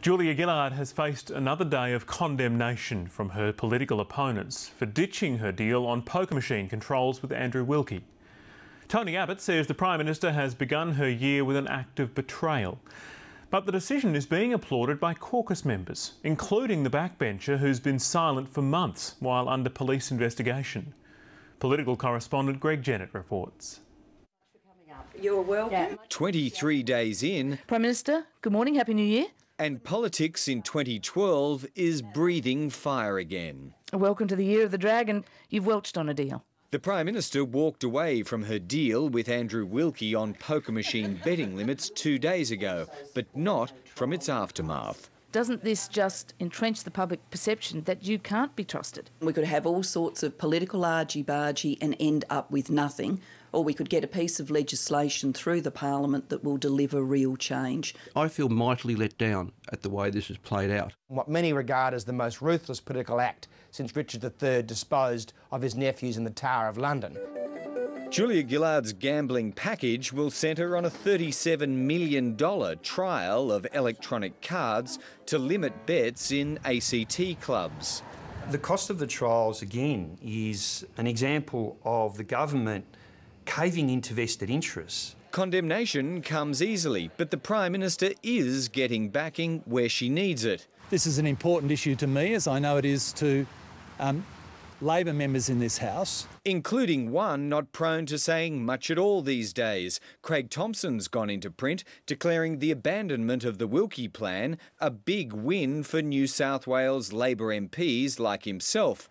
Julia Gillard has faced another day of condemnation from her political opponents for ditching her deal on poker machine controls with Andrew Wilkie. Tony Abbott says the Prime Minister has begun her year with an act of betrayal. But the decision is being applauded by caucus members, including the backbencher who's been silent for months while under police investigation. Political correspondent Greg Jennett reports. You're welcome. 23 days in, Prime Minister, good morning, Happy New Year. and politics in 2012 is breathing fire again. Welcome to the year of the dragon. You've welched on a deal. The Prime Minister walked away from her deal with Andrew Wilkie on poker machine betting limits 2 days ago, but not from its aftermath. Doesn't this just entrench the public perception that you can't be trusted? We could have all sorts of political argy-bargy and end up with nothing, or we could get a piece of legislation through the Parliament that will deliver real change. I feel mightily let down at the way this has played out. What many regard as the most ruthless political act since Richard III disposed of his nephews in the Tower of London. Julia Gillard's gambling package will centre on a $37 million trial of electronic cards to limit bets in ACT clubs. The cost of the trials, again, is an example of the government caving into vested interests. Condemnation comes easily, but the Prime Minister is getting backing where she needs it. This is an important issue to me, as I know it is to Labor members in this House. Including one not prone to saying much at all these days. Craig Thomson's gone into print declaring the abandonment of the Wilkie plan a big win for New South Wales Labor MPs like himself.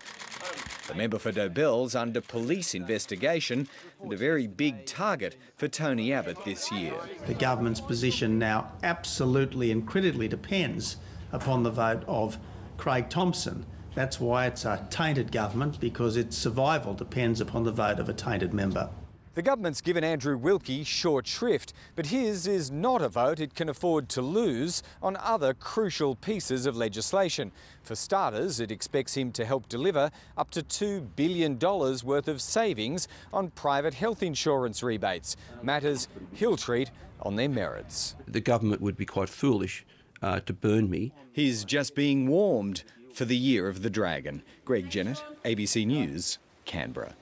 The member for Dobell's under police investigation and a very big target for Tony Abbott this year. The government's position now absolutely and critically depends upon the vote of Craig Thomson. That's why it's a tainted government, because its survival depends upon the vote of a tainted member. The government's given Andrew Wilkie short shrift, but his is not a vote it can afford to lose on other crucial pieces of legislation. For starters, it expects him to help deliver up to $2 billion worth of savings on private health insurance rebates, matters he'll treat on their merits. The government would be quite foolish to burn me. He's just being warmed for the year of the dragon. Greg Jennett, ABC News, Canberra.